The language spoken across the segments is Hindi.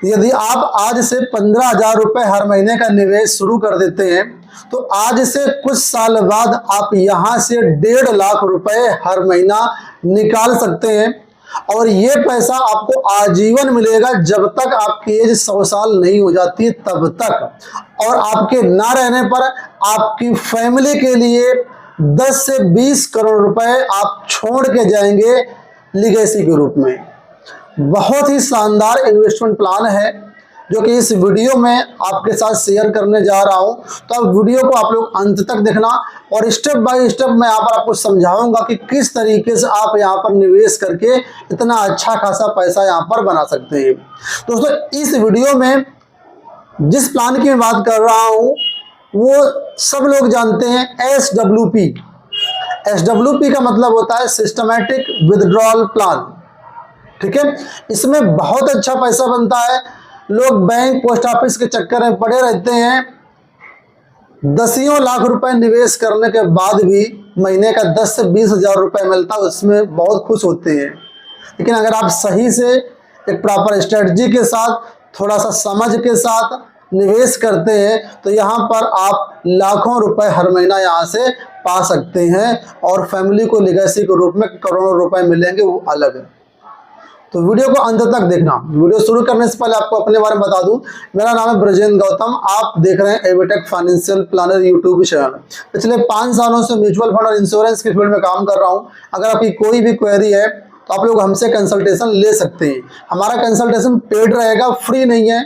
यदि आप आज से 15,000 रुपए हर महीने का निवेश शुरू कर देते हैं तो आज से कुछ साल बाद आप यहां से 1.5 लाख रुपए हर महीना निकाल सकते हैं और ये पैसा आपको आजीवन मिलेगा जब तक आपकी एज 100 साल नहीं हो जाती तब तक। और आपके ना रहने पर आपकी फैमिली के लिए 10 से 20 करोड़ रुपए आप छोड़ के जाएंगे लीगेसी के रूप में। बहुत ही शानदार इन्वेस्टमेंट प्लान है जो कि इस वीडियो में आपके साथ शेयर करने जा रहा हूं। तो अब वीडियो को आप लोग अंत तक देखना और स्टेप बाय स्टेप मैं यहाँ पर आपको समझाऊंगा कि किस तरीके से आप यहाँ पर निवेश करके इतना अच्छा खासा पैसा यहाँ पर बना सकते हैं। दोस्तों इस वीडियो में जिस प्लान की मैं बात कर रहा हूँ वो सब लोग जानते हैं, SWP। SWP का मतलब होता है सिस्टमैटिक विथड्रॉल प्लान। ठीक है, इसमें बहुत अच्छा पैसा बनता है। लोग बैंक पोस्ट ऑफिस के चक्कर में पड़े रहते हैं। दसियों लाख रुपए निवेश करने के बाद भी महीने का 10 से 20 हजार रुपए मिलता है, उसमें बहुत खुश होते हैं। लेकिन अगर आप सही से एक प्रॉपर स्ट्रेटजी के साथ, थोड़ा सा समझ के साथ निवेश करते हैं तो यहाँ पर आप लाखों रुपए हर महीना यहाँ से पा सकते हैं और फैमिली को लीगेसी के रूप में करोड़ों रुपए मिलेंगे, वो अलग है। तो वीडियो को अंत तक देखना। वीडियो शुरू करने से पहले आपको अपने बारे में बता दूं, मेरा नाम है ब्रजेंद्र गौतम। आप देख रहे हैं एविटेक फाइनेंशियल प्लानर यूट्यूब चैनल। पिछले 5 सालों से म्यूचुअल फंड और इंश्योरेंस की फील्ड में काम कर रहा हूं। अगर आपकी कोई भी क्वेरी है तो आप लोग हमसे कंसल्टेशन ले सकते हैं। हमारा कंसल्टेशन पेड रहेगा, फ्री नहीं है।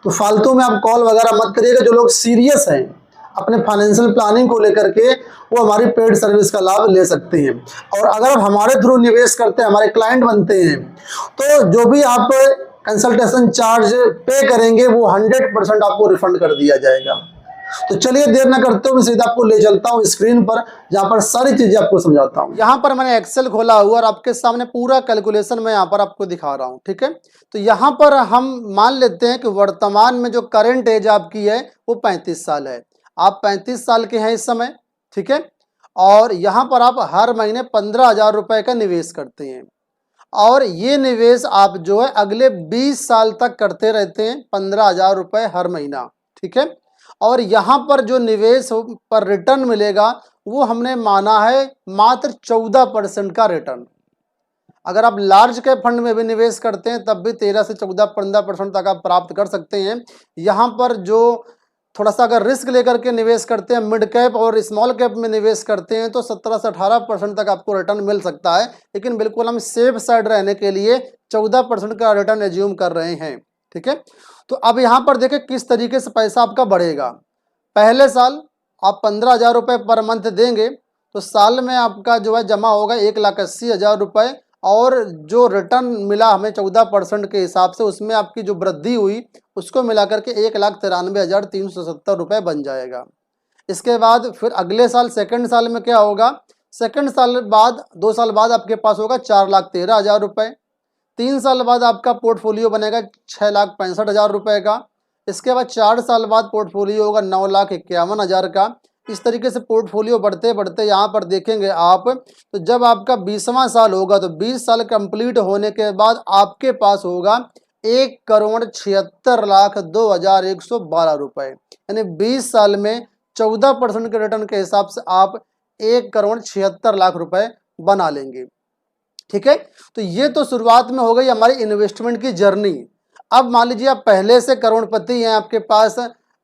तो फालतू में आप कॉल वगैरह मत करिएगा। जो लोग सीरियस हैं अपने फाइनेंशियल प्लानिंग को लेकर के, वो हमारी पेड सर्विस का लाभ ले सकते हैं। और अगर आप हमारे थ्रू निवेश करते हैं, हमारे क्लाइंट बनते हैं, तो जो भी आप कंसल्टेशन चार्ज पे करेंगे वो 100% आपको रिफंड कर दिया जाएगा। तो चलिए देर ना करते हुए सीधा आपको ले चलता हूँ स्क्रीन पर, जहाँ पर सारी चीजें आपको समझाता हूँ। यहाँ पर मैंने एक्सेल खोला हुआ और आपके सामने पूरा कैलकुलेशन मैं यहाँ पर आपको दिखा रहा हूँ। ठीक है, तो यहाँ पर हम मान लेते हैं कि वर्तमान में जो करंट एज आपकी है वो 35 साल है। आप 35 साल के हैं इस समय। ठीक है, और यहाँ पर आप हर महीने 15,000 रुपए का निवेश करते हैं और ये निवेश आप जो है अगले 20 साल तक करते रहते हैं, 15,000 रुपए हर महीना। ठीक है, और यहाँ पर जो निवेश पर रिटर्न मिलेगा वो हमने माना है मात्र 14% का रिटर्न। अगर आप लार्ज कैप फंड में भी निवेश करते हैं तब भी 13 से 14-15% तक आप प्राप्त कर सकते हैं। यहाँ पर जो थोड़ा सा अगर रिस्क लेकर के निवेश करते हैं, मिड कैप और स्मॉल कैप में निवेश करते हैं तो 17 से 18% तक आपको रिटर्न मिल सकता है। लेकिन बिल्कुल हम सेफ साइड रहने के लिए 14% का रिटर्न एज्यूम कर रहे हैं। ठीक है, तो अब यहाँ पर देखें किस तरीके से पैसा आपका बढ़ेगा। पहले साल आप 15,000 रुपये पर मंथ देंगे तो साल में आपका जो है जमा होगा 1,80,000 रुपये और जो रिटर्न मिला हमें 14% के हिसाब से, उसमें आपकी जो वृद्धि हुई उसको मिलाकर के 1,93,370 रुपये बन जाएगा। इसके बाद फिर अगले साल सेकंड साल में क्या होगा, सेकंड साल बाद 2 साल बाद आपके पास होगा 4,13,000 रुपये। 3 साल बाद आपका पोर्टफोलियो बनेगा 6,65,000 रुपये का। इसके बाद 4 साल बाद पोर्टफोलियो होगा 9,51,000 का। इस तरीके से पोर्टफोलियो बढ़ते बढ़ते यहाँ पर देखेंगे आप, तो जब आपका 20वां साल होगा तो 20 साल कंप्लीट होने के बाद आपके पास होगा 1,76,02,112 रुपये। यानी 20 साल में 14% के रिटर्न के हिसाब से आप 1,76,00,000 रुपये बना लेंगे। ठीक है, तो ये तो शुरुआत में हो गई हमारी इन्वेस्टमेंट की जर्नी। अब मान लीजिए आप पहले से करोड़पति हैं, आपके पास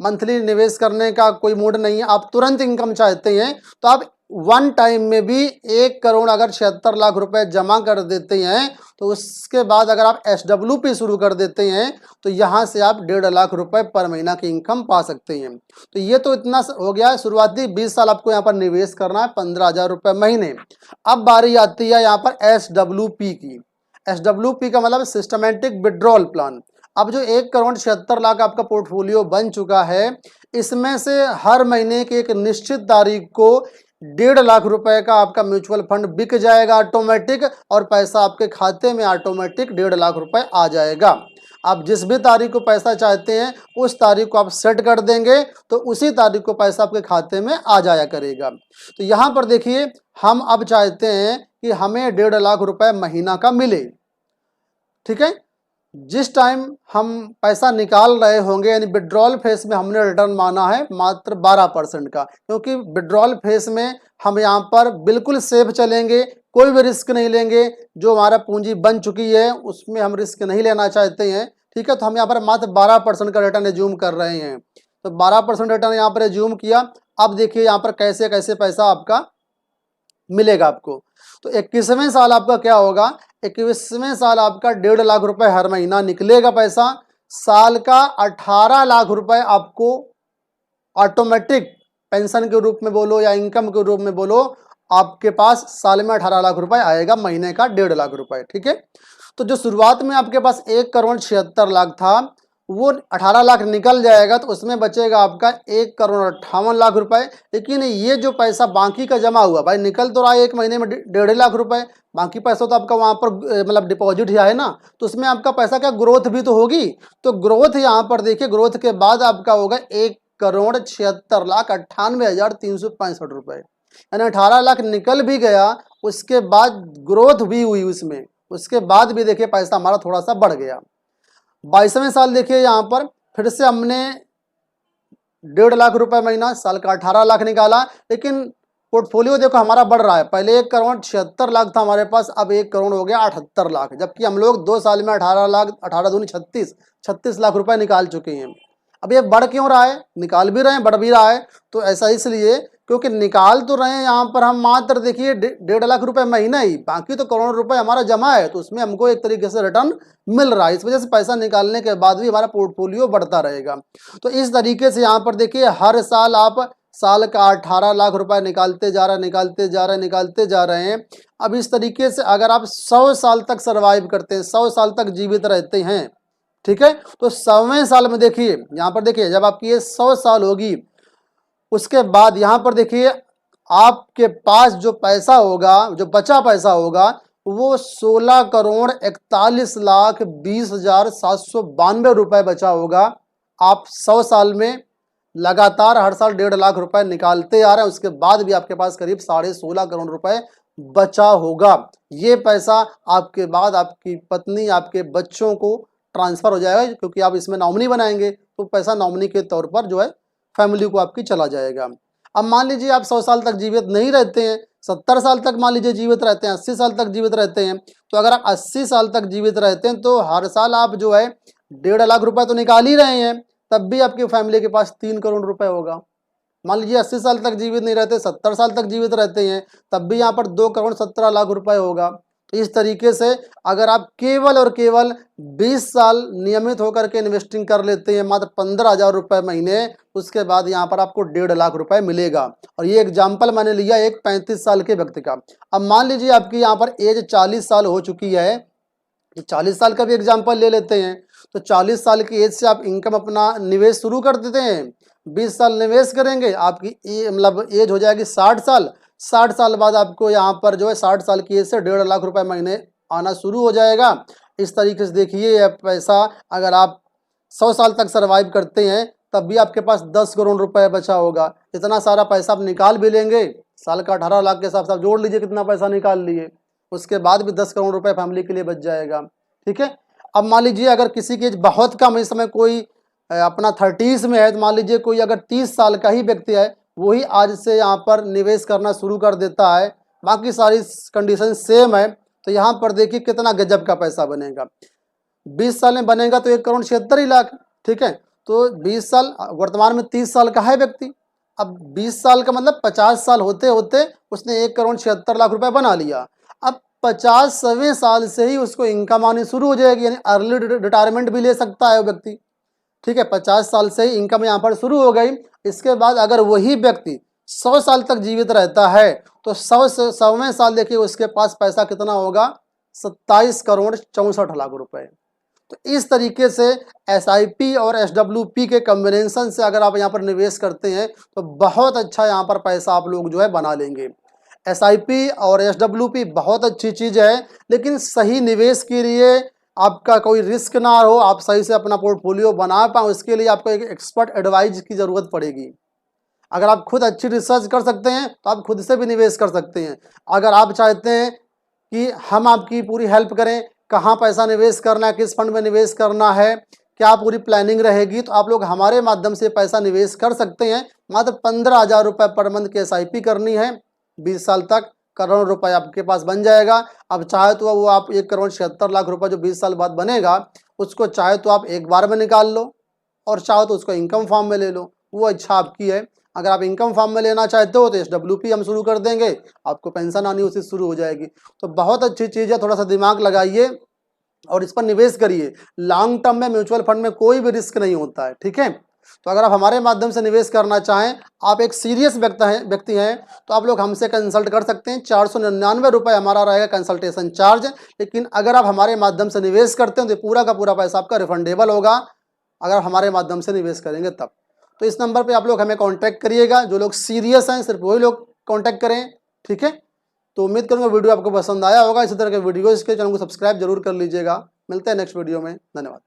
मंथली निवेश करने का कोई मूड नहीं है, आप तुरंत इनकम चाहते हैं, तो आप वन टाइम में भी 1,76,00,000 अगर 76 लाख रुपए जमा कर देते हैं तो उसके बाद अगर आप SWP शुरू कर देते हैं तो यहाँ से आप 1.5 लाख रुपए पर महीना की इनकम पा सकते हैं। तो ये तो इतना हो गया है। शुरुआती 20 साल आपको यहाँ पर निवेश करना है, 15,000 रुपये महीने। अब बारी आती है यहाँ पर SWP की। SWP का मतलब सिस्टमेटिक विड्रॉल प्लान। अब जो 1,76,00,000 आपका पोर्टफोलियो बन चुका है, इसमें से हर महीने की एक निश्चित तारीख को 1.5 लाख रुपए का आपका म्यूचुअल फंड बिक जाएगा ऑटोमेटिक और पैसा आपके खाते में ऑटोमेटिक 1.5 लाख रुपए आ जाएगा। आप जिस भी तारीख को पैसा चाहते हैं उस तारीख को आप सेट कर देंगे तो उसी तारीख को पैसा आपके खाते में आ जाया करेगा। तो यहाँ पर देखिए, हम अब चाहते हैं कि हमें 1.5 लाख रुपए महीना का मिले। ठीक है, जिस टाइम हम पैसा निकाल रहे होंगे यानी विड्रॉल फेस में हमने रिटर्न माना है मात्र 12% का, क्योंकि विड्रॉल फेस में हम यहाँ पर बिल्कुल सेफ चलेंगे, कोई भी रिस्क नहीं लेंगे। जो हमारा पूंजी बन चुकी है उसमें हम रिस्क नहीं लेना चाहते हैं, ठीक है। तो हम यहाँ पर मात्र 12% का रिटर्न एज्यूम कर रहे हैं। तो 12% रिटर्न यहाँ पर एज्यूम किया। अब देखिए यहाँ पर कैसे कैसे पैसा आपका मिलेगा आपको। तो 21वें साल आपका क्या होगा, 21वें साल आपका 1.5 लाख रुपए हर महीना निकलेगा पैसा। साल का 18 लाख रुपए आपको ऑटोमेटिक पेंशन के रूप में बोलो या इनकम के रूप में बोलो, आपके पास साल में 18 लाख रुपए आएगा, महीने का 1.5 लाख रुपए, ठीक है। तो जो शुरुआत में आपके पास 1,76,00,000 था, वो 18 लाख निकल जाएगा तो उसमें बचेगा आपका 1,58,00,000 रुपए। लेकिन ये जो पैसा बाकी का जमा हुआ, भाई निकल तो रहा है एक महीने में 1.5 लाख रुपए, बाकी पैसा तो आपका वहां पर मतलब डिपॉजिट ही है ना, तो उसमें आपका पैसा क्या ग्रोथ भी तो होगी। तो ग्रोथ यहाँ पर देखिए, ग्रोथ के बाद आपका होगा 1,76,98,365 रुपए, यानी 18 लाख निकल भी गया, उसके बाद ग्रोथ भी हुई उसमें, उसके बाद भी देखिए पैसा हमारा थोड़ा सा बढ़ गया। 22वें साल देखिए यहाँ पर फिर से हमने 1.5 लाख रुपए महीना, साल का 18 लाख निकाला, लेकिन पोर्टफोलियो देखो हमारा बढ़ रहा है। पहले 1,76,00,000 था हमारे पास, अब 1 करोड़ हो गया 78 लाख, जबकि हम लोग 2 साल में 18 लाख, 18 दूनी 36 लाख रुपए निकाल चुके हैं। अब ये बढ़ क्यों रहा है, निकाल भी रहे हैं बढ़ भी रहा है, तो ऐसा इसलिए क्योंकि निकाल तो रहे हैं यहाँ पर हम मात्र देखिए 1.5 लाख रुपए महीना ही, बाकी तो करोड़ रुपए हमारा जमा है, तो उसमें हमको एक तरीके से रिटर्न मिल रहा है। इस वजह से पैसा निकालने के बाद भी हमारा पोर्टफोलियो बढ़ता रहेगा। तो इस तरीके से यहाँ पर देखिए हर साल आप साल का 18 लाख रुपए निकालते जा रहे हैं, निकालते जा रहे हैं, निकालते जा रहे हैं। अब इस तरीके से अगर आप 100 साल तक सर्वाइव करते हैं, 100 साल तक जीवित रहते हैं, ठीक है, तो 100वें साल में देखिए यहाँ पर देखिए जब आपकी ये 100 साल होगी, उसके बाद यहाँ पर देखिए आपके पास जो पैसा होगा, जो बचा पैसा होगा, वो 16,41,20,792 रुपए बचा होगा। आप 100 साल में लगातार हर साल 1.5 लाख रुपए निकालते आ रहे हैं, उसके बाद भी आपके पास करीब 16.5 करोड़ रुपए बचा होगा। ये पैसा आपके बाद आपकी पत्नी, आपके बच्चों को ट्रांसफर हो जाएगा, क्योंकि आप इसमें नॉमिनी बनाएंगे, तो पैसा नॉमिनी के तौर पर जो है फैमिली को आपकी चला जाएगा। अब मान लीजिए आप 100 साल तक जीवित नहीं रहते हैं, 70 साल तक मान लीजिए जीवित रहते हैं, 80 साल तक जीवित रहते हैं, तो अगर आप 80 साल तक जीवित रहते हैं तो हर साल आप जो है 1.5 लाख रुपए तो निकाल ही रहे हैं, तब भी आपकी फैमिली के पास 3 करोड़ रुपए होगा। मान लीजिए 80 साल तक जीवित नहीं रहते, 70 साल तक जीवित रहते हैं, तब भी यहाँ पर 2,17,00,000 रुपए होगा। तो इस तरीके से अगर आप केवल और केवल 20 साल नियमित होकर के इन्वेस्टिंग कर लेते हैं मात्र 15,000 रुपए महीने, उसके बाद यहाँ पर आपको 1.5 लाख रुपए मिलेगा। और ये एग्जाम्पल मैंने लिया एक 35 साल के व्यक्ति का। अब मान लीजिए आपकी यहाँ पर एज 40 साल हो चुकी है, 40 साल का भी एग्जाम्पल ले लेते हैं, तो 40 साल की एज से आप इनकम अपना निवेश शुरू कर देते हैं। 20 साल निवेश करेंगे, आपकी मतलब एज हो जाएगी 60 साल। 60 साल बाद आपको यहाँ पर जो है 60 साल की एज से 1.5 लाख रुपए महीने आना शुरू हो जाएगा। इस तरीके से देखिए यह पैसा अगर आप 100 साल तक सर्वाइव करते हैं तब भी आपके पास 10 करोड़ रुपए बचा होगा। इतना सारा पैसा आप निकाल भी लेंगे, साल का 18 लाख के हिसाब से आप जोड़ लीजिए कितना पैसा निकाल लिए, उसके बाद भी 10 करोड़ रुपए फैमिली के लिए बच जाएगा, ठीक है। अब मान लीजिए अगर किसी की एज बहुत कम, इस समय कोई अपना 30s में है, तो मान लीजिए कोई अगर 30 साल का ही व्यक्ति है, वही आज से यहाँ पर निवेश करना शुरू कर देता है, बाकी सारी कंडीशन सेम है, तो यहाँ पर देखिए कितना गजब का पैसा बनेगा। 20 साल में बनेगा तो 1,76,00,000, ठीक है। तो 20 साल, वर्तमान में 30 साल का है व्यक्ति, अब 20 साल का मतलब 50 साल होते होते उसने 1,76,00,000 रुपए बना लिया। अब 50वें साल से ही उसको इनकम आनी शुरू हो जाएगी, यानी अर्ली रिटायरमेंट भी ले सकता है वो व्यक्ति, ठीक है। 50 साल से ही इनकम यहाँ पर शुरू हो गई। इसके बाद अगर वही व्यक्ति 100 साल तक जीवित रहता है तो 100वें साल देखिए उसके पास पैसा कितना होगा, 27,64,00,000 रुपए। तो इस तरीके से SIP और SWP के कॉम्बिनेशन से अगर आप यहाँ पर निवेश करते हैं तो बहुत अच्छा यहाँ पर पैसा आप लोग जो है बना लेंगे। SIP और SWP बहुत अच्छी चीज़ है, लेकिन सही निवेश के लिए आपका कोई रिस्क ना हो, आप सही से अपना पोर्टफोलियो बना पाएँ, उसके लिए आपको एक एक्सपर्ट एडवाइज की ज़रूरत पड़ेगी। अगर आप खुद अच्छी रिसर्च कर सकते हैं तो आप खुद से भी निवेश कर सकते हैं। अगर आप चाहते हैं कि हम आपकी पूरी हेल्प करें, कहाँ पैसा निवेश करना है, किस फंड में निवेश करना है, क्या पूरी प्लानिंग रहेगी, तो आप लोग हमारे माध्यम से पैसा निवेश कर सकते हैं। मात्र 15,000 रुपये पर मंथ की SIP करनी है, 20 साल तक करोड़ रुपए आपके पास बन जाएगा। अब चाहे तो वो आप 1,76,00,000 रुपए जो 20 साल बाद बनेगा उसको चाहे तो आप एक बार में निकाल लो और चाहो तो उसको इनकम फॉर्म में ले लो, वो इच्छा आपकी है। अगर आप इनकम फॉर्म में लेना चाहते हो तो SWP हम शुरू कर देंगे, आपको पेंशन आनी उसी शुरू हो जाएगी। तो बहुत अच्छी चीज़ है, थोड़ा सा दिमाग लगाइए और इस पर निवेश करिए। लॉन्ग टर्म में म्यूचुअल फंड में कोई भी रिस्क नहीं होता है, ठीक है। तो अगर आप हमारे माध्यम से निवेश करना चाहें, आप एक सीरियस व्यक्ति हैं तो आप लोग हमसे कंसल्ट कर सकते हैं। 499 रुपये हमारा रहेगा कंसल्टेशन चार्ज। लेकिन अगर आप हमारे माध्यम से निवेश करते हैं तो पूरा का पूरा पैसा आपका रिफंडेबल होगा, अगर हमारे माध्यम से निवेश करेंगे तब। तो इस नंबर पे आप लोग हमें कांटेक्ट करिएगा, जो लोग सीरियस हैं सिर्फ वही लोग कांटेक्ट करें, ठीक है। तो उम्मीद करूँगा वीडियो आपको पसंद आया होगा। इसी तरह के वीडियोज़ के चैनल को सब्सक्राइब जरूर कर लीजिएगा। मिलते हैं नेक्स्ट वीडियो में, धन्यवाद।